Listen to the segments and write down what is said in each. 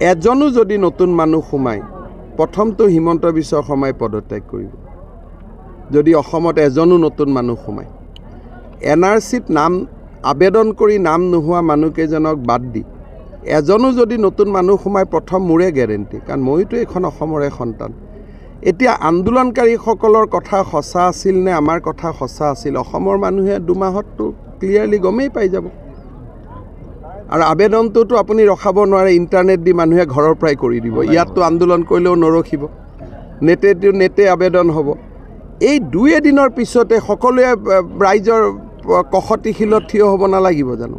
এজনো যদি নতুন মানুহ সোমায় প্ৰথমটো হিমন্ত বিশ্ব শৰ্মাই পদত্যাগ কৰিব। যদি অসমত এজনো নতুন মানুহ সোমায় NRCত নাম আবেদন কৰি নাম নোহোৱা মানুহকেইজনক বাদ দি এজনো যদি নতুন মানুহ সোমায় প্ৰথম মোৰে গ্যাৰেণ্টি, কাৰণ মইতো এখন অসমৰে সন্তান। এতিয়া আন্দোলনকাৰীসকলৰ কথা সঁচা আছিল নে আমাৰ কথা সঁচা আছিল অসমৰ মানুহে দুমাহততো ক্লিয়াৰলি গমেই পাই যাব। আৰু আবেদনটোতো আপুনি ৰখাব নোৱাৰে, ইণ্টাৰনেট দি মানুহে ঘৰৰ পৰাই কৰি দিব। ইয়াততো আন্দোলন কৰিলেও নৰখিব, নেটে আবেদন হ'ব। এই দুই এদিনৰ পিছতে সকলোৱে ৰাইজৰ কখতিশীলত থিয় হ'ব নালাগিব জানো?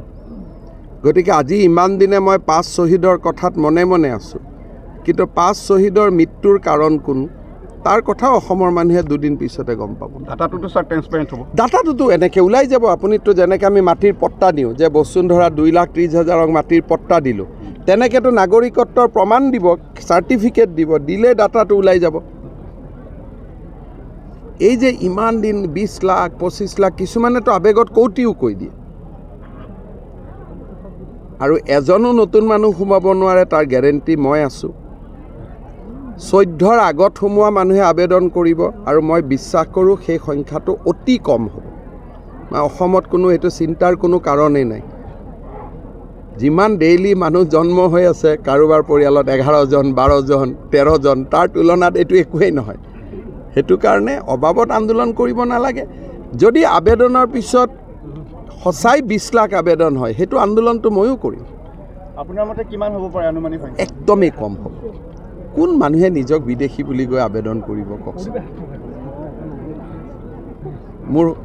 গতিকে আজি ইমান দিনে মই 5 শ্বহীদৰ কথাত মনে মনে আছোঁ, কিন্তু 5 শ্বহীদৰ মৃত্যুৰ কাৰণ কোন তাৰ কথা অসমৰ মানুহে দুদিন পিছতে গম পাব। ডাটাটোতো স্যাৰ ট্ৰান্সপাৰেন্ট হ'ব। ডাটাটোতো এনেকৈ ওলাই যাব। আপুনিতো যেনেকৈ আমি মাটিৰ পট্টা দিওঁ যে বসুন্ধৰা 2,30,000 মাটিৰ পট্টা দিলোঁ, তেনেকৈতো নাগৰিকত্বৰ প্ৰমাণ দিব, চাৰ্টিফিকেট দিব, দিলে ডাটাটো ওলাই যাব। এই যে ইমান দিন 20 লাখ 25 লাখ কিছুমানেতো আবেগত কৌটিও কৈ দিয়ে, আৰু এজনো নতুন মানুহ সোমাব নোৱাৰে তাৰ গ্যাৰেণ্টি মই আছোঁ। 14ৰ আগত সোমোৱা মানুহে আবেদন কৰিব, আৰু মই বিশ্বাস কৰোঁ সেই সংখ্যাটো অতি কম হ'ব। অসমত কোনো এইটো চিন্তাৰ কোনো কাৰণেই নাই। যিমান ডেইলি মানুহ জন্ম হৈ আছে কাৰোবাৰ পৰিয়ালত 11জন 12জন 13জন, তাৰ তুলনাত এইটো একোৱেই নহয়। সেইটো কাৰণে অবাবত আন্দোলন কৰিব নালাগে। যদি আবেদনৰ পিছত সঁচাই 20 লাখ আবেদন হয় সেইটো আন্দোলনটো ময়ো কৰিম। আপোনাৰ মতে কিমান হ'ব পাৰে আনুমানিক সংখ্যা? একদমেই কম হ'ব। কোন মানুহে নিজক বিদেশী বুলি গৈ আবেদন কৰিব কওকচোন?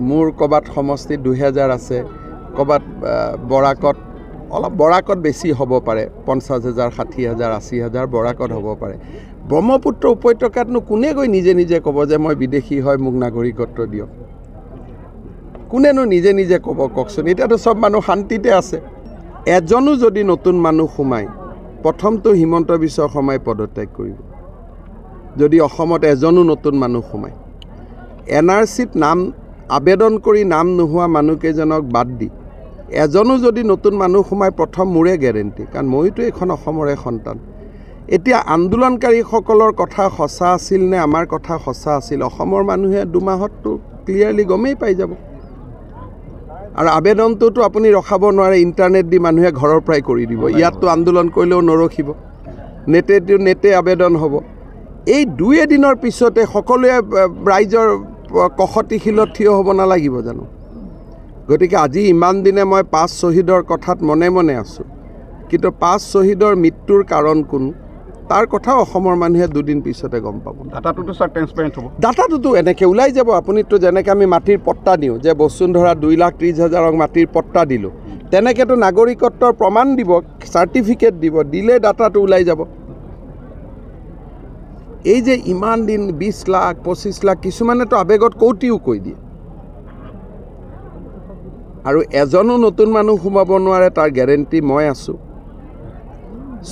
মোৰ ক'ৰবাত সমষ্টিত 2000 আছে, ক'ৰবাত বৰাকত বেছি হ'ব পাৰে, 50,000 60,000 80,000 বৰাকত হ'ব পাৰে। ব্ৰহ্মপুত্ৰ উপত্যকাতনো কোনে গৈ নিজে নিজে ক'ব যে মই বিদেশী হয় মোক নাগৰিকত্ব দিয়ক? কোনেনো নিজে নিজে ক'ব কওকচোন? এতিয়াতো চব মানুহ শান্তিতে আছে। এজনো যদি নতুন মানুহ সোমায় প্ৰথমটো হিমন্ত বিশ্ব শৰ্মাই পদত্যাগ কৰিব। যদি অসমত এজনো নতুন মানুহ সোমায় NRCত নাম আবেদন কৰি নাম নোহোৱা মানুহকেইজনক বাদ দি এজনো যদি নতুন মানুহ সোমায় প্ৰথম মোৰে গ্যাৰেণ্টি, কাৰণ মইতো এখন অসমৰে সন্তান। এতিয়া আন্দোলনকাৰীসকলৰ কথা সঁচা আছিল নে আমাৰ কথা সঁচা আছিল অসমৰ মানুহে দুমাহততো ক্লিয়াৰলি গমেই পাই যাব। আৰু আবেদনটোতো আপুনি ৰখাব নোৱাৰে, ইণ্টাৰনেট দি মানুহে ঘৰৰ পৰাই কৰি দিব। ইয়াততো আন্দোলন কৰিলেও নৰখিব, নেটে আবেদন হ'ব। এই দুই এদিনৰ পিছতে সকলোৱে ৰাইজৰ কখতিশীলত থিয় হ'ব নালাগিব জানো? গতিকে আজি ইমান দিনে মই 5 শ্বহীদৰ কথাত মনে মনে আছোঁ, কিন্তু 5 শ্বহীদৰ মৃত্যুৰ কাৰণ কোন তাৰ কথা অসমৰ মানুহে দুদিন পিছতে গম পাব। ডাটাটোতো স্যাৰ ট্ৰান্সপাৰেন্ট হ'ব। ডাটাটোতো এনেকৈ ওলাই যাব। আপুনিতো যেনেকৈ আমি মাটিৰ পট্টা দিওঁ যে বসুন্ধৰা 2,30,000 মাটিৰ পট্টা দিলোঁ, তেনেকৈতো নাগৰিকত্বৰ প্ৰমাণ দিব, চাৰ্টিফিকেট দিব, দিলে ডাটাটো ওলাই যাব। এই যে ইমান দিন 20 লাখ 25 লাখ কিছুমানেতো আবেগত কৌটিও কৈ দিয়ে, আৰু এজনো নতুন মানুহ সোমাব নোৱাৰে তাৰ গ্যাৰেণ্টি মই আছোঁ।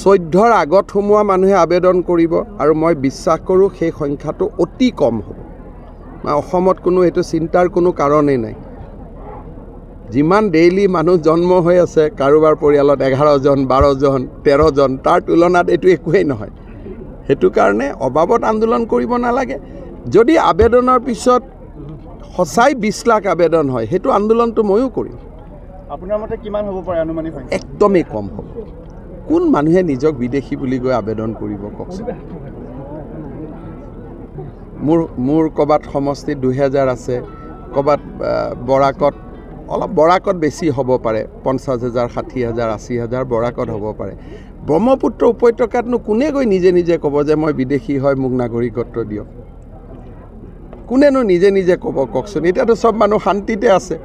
14ৰ আগত সোমোৱা মানুহে আবেদন কৰিব, আৰু মই বিশ্বাস কৰোঁ সেই সংখ্যাটো অতি কম হ'ব। অসমত কোনো এইটো চিন্তাৰ কোনো কাৰণেই নাই। যিমান ডেইলি মানুহ জন্ম হৈ আছে কাৰোবাৰ পৰিয়ালত 11জন 12জন 13জন, তাৰ তুলনাত এইটো একোৱেই নহয়। সেইটো কাৰণে অবাবত আন্দোলন কৰিব নালাগে। যদি আবেদনৰ পিছত সঁচাই 20 লাখ আবেদন হয় সেইটো আন্দোলনটো ময়ো কৰিম। আপোনাৰ মতে কিমান হ'ব পাৰে আনুমানিক সংখ্যা? একদমেই কম হ'ব। কোন মানুহে নিজক বিদেশী বুলি গৈ আবেদন কৰিব কওকচোন? মোৰ ক'ৰবাত সমষ্টিত 2000 আছে, ক'ৰবাত বৰাকত বেছি হ'ব পাৰে, 50,000 60,000 80,000 বৰাকত হ'ব পাৰে। ব্ৰহ্মপুত্ৰ উপত্যকাতনো কোনে গৈ নিজে নিজে ক'ব যে মই বিদেশী হয় মোক নাগৰিকত্ব দিয়ক? কোনেনো নিজে নিজে ক'ব কওকচোন? এতিয়াতো চব মানুহ শান্তিতে আছে।